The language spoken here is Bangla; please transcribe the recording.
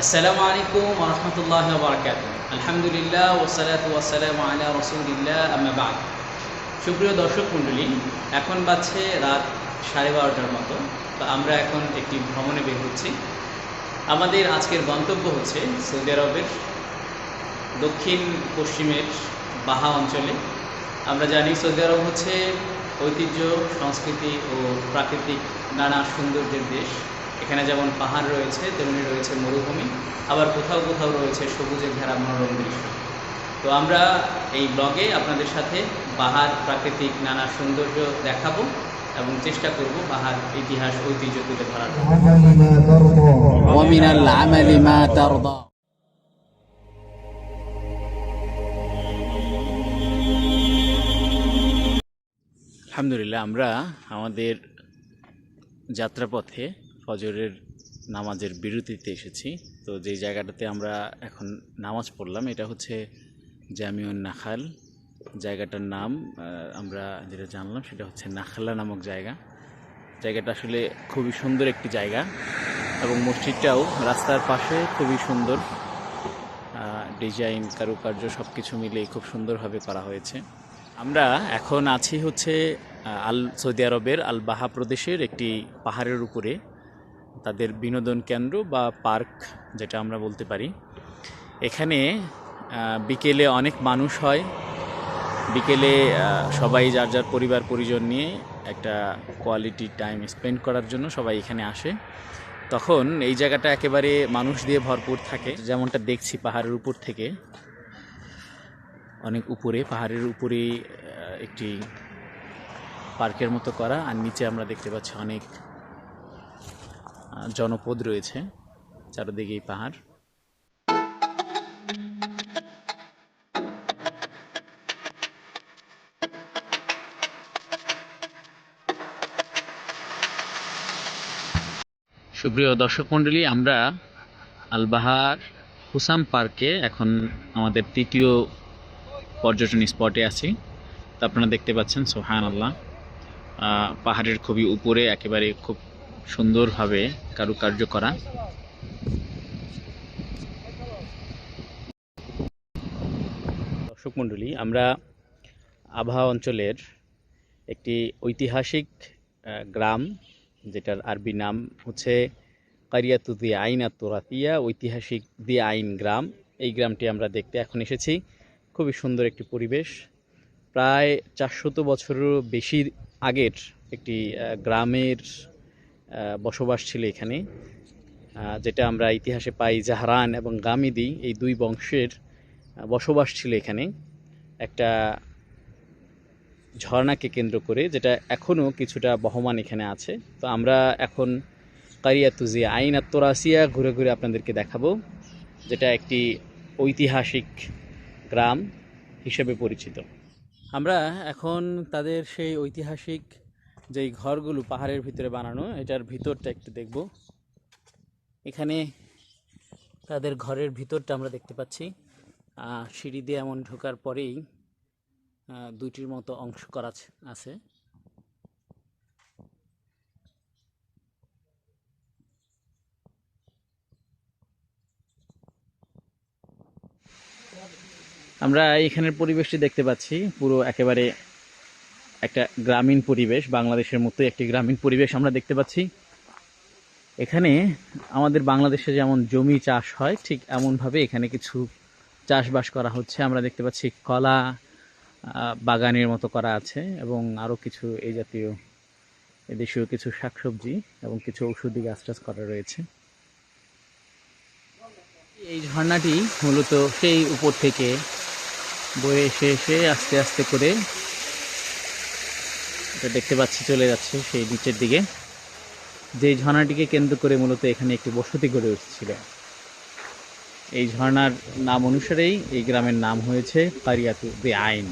আসসালামু আলাইকুম ওয়া রাহমাতুল্লাহি ওয়া বারাকাতুহু। আলহামদুলিল্লাহ ওয়াসসালাতু ওয়াসসালামু আলা রাসূলিল্লাহ আম্মা বা'দ। সুপ্রিয় দর্শক মণ্ডলী, এখন বাজছে রাত 12:30টার মতো। তো আমরা এখন একটি ভ্রমণে বের হচ্ছি। আমাদের আজকের গন্তব্য হচ্ছে সৌদি আরবের দক্ষিণ পশ্চিমের বাহা অঞ্চলে। আমরা জানি সৌদি আরব হচ্ছে ঐতিহ্য, সংস্কৃতি ও প্রাকৃতিক নানা সৌন্দর্যের দেশ। এখানে যেমন পাহাড় রয়েছে, তেমনি রয়েছে মরুভূমি, আবার কোথাও কোথাও রয়েছে সবুজে ঘেরা মনোরম দৃশ্য। তো আমরা এই ব্লগে আপনাদের সাথে বাহার প্রাকৃতিক নানা সৌন্দর্য দেখাবো এবং চেষ্টা করব বাহার ইতিহাস ঐতিহ্য তুলে ধরার। ومن العمل ما ترضى। আলহামদুলিল্লাহ, আমরা আমাদের যাত্রাপথে ফজরের নামাজের বিরতিতে এসেছি। তো যে জায়গাটাতে আমরা এখন নামাজ পড়লাম এটা হচ্ছে জামিউন নাখাল। জায়গাটার নাম আমরা যেটা জানলাম সেটা হচ্ছে নাখালা নামক জায়গা। জায়গাটা আসলে খুবই সুন্দর একটি জায়গা এবং মসজিদটাও রাস্তার পাশে খুবই সুন্দর। ডিজাইন, কারুকার্য সব কিছু মিলেই খুব সুন্দরভাবে করা হয়েছে। আমরা এখন আছি হচ্ছে সৌদি আরবের আল বাহা প্রদেশের একটি পাহাড়ের উপরে, তাদের বিনোদন কেন্দ্র বা পার্ক যেটা আমরা বলতে পারি। এখানে বিকেলে অনেক মানুষ হয়। বিকেলে সবাই যার যার পরিবার পরিজন নিয়ে একটা কোয়ালিটি টাইম স্পেন্ড করার জন্য সবাই এখানে আসে। তখন এই জায়গাটা একেবারে মানুষ দিয়ে ভরপুর থাকে। যেমনটা দেখছি পাহাড়ের উপর থেকে, অনেক উপরে পাহাড়ের উপরে একটি পার্কের মতো করা, আর নিচে আমরা দেখতে পাচ্ছি অনেক জনপদ রয়েছে, চারদিকেই পাহাড়। সুপ্রিয় দর্শক মণ্ডলী, আমরা আল বাহার হুসাম পার্কে এখন আমাদের তৃতীয় পর্যটন স্পটে আছি। তো আপনারা দেখতে পাচ্ছেন সুবহানাল্লাহ, পাহাড়ের খুবই উপরে একেবারে খুব সুন্দরভাবে কারুকার্য করা। দর্শক মণ্ডলী, আমরা আবহা অঞ্চলের একটি ঐতিহাসিক গ্রাম, যেটার আরবি নাম হচ্ছে কারিয়াতু দি আইন আত-তুরাতিয়া, ঐতিহাসিক দি আইন গ্রাম। এই গ্রামটি আমরা দেখতে এখন এসেছি। খুবই সুন্দর একটি পরিবেশ। প্রায় 400 বছরেরও বেশি আগের একটি গ্রামের বসবাস ছিল এখানে, যেটা আমরা ইতিহাসে পাই। জাহরান এবং গামিদি এই দুই বংশের বসবাস ছিল এখানে একটা ঝর্ণাকে কেন্দ্র করে, যেটা এখনও কিছুটা বহমান এখানে আছে। তো আমরা এখন কারিয়াতু জি আইন আত-তুরাতিয়া ঘুরে ঘুরে আপনাদেরকে দেখাবো, যেটা একটি ঐতিহাসিক গ্রাম হিসেবে পরিচিত। আমরা এখন তাদের সেই ঐতিহাসিক যেই ঘরগুলো পাহাড়ের ভিতরে বানানো, এটার ভিতরটা একটু দেখব। এখানে তাদের ঘরের ভিতরটা আমরা দেখতে পাচ্ছি। সিঁড়ি দিয়ে এমন ঢোকার পরেই দুইটির মতো অংশ করা আছে। আমরা এখানের পরিবেশটি দেখতে পাচ্ছি, পুরো একেবারে একটা গ্রামীণ পরিবেশ, বাংলাদেশের মতোই একটি গ্রামীণ পরিবেশ আমরা দেখতে পাচ্ছি। এখানে আমাদের বাংলাদেশে যেমন জমি চাষ হয়, ঠিক এমনভাবে এখানে কিছু চাষবাস করা হচ্ছে। আমরা দেখতে পাচ্ছি কলা বাগানের মতো করা আছে এবং আরও কিছু এই জাতীয় এদেশীয় কিছু শাকসবজি এবং কিছু ঔষধি গাছ টাছ করা রয়েছে। এই ঝর্ণাটি মূলত সেই উপর থেকে বয়ে এসে এসে আস্তে আস্তে করে এটা দেখতে পাচ্ছি চলে যাচ্ছে সেই নিচের দিকে। যে ঝর্ণাটিকে কেন্দ্র করে মূলত এখানে একটি বসতি গড়ে উঠেছিল। এই ঝর্ণার নাম অনুসারেই এই গ্রামের নাম হয়েছে কারিয়াতু দি আইন।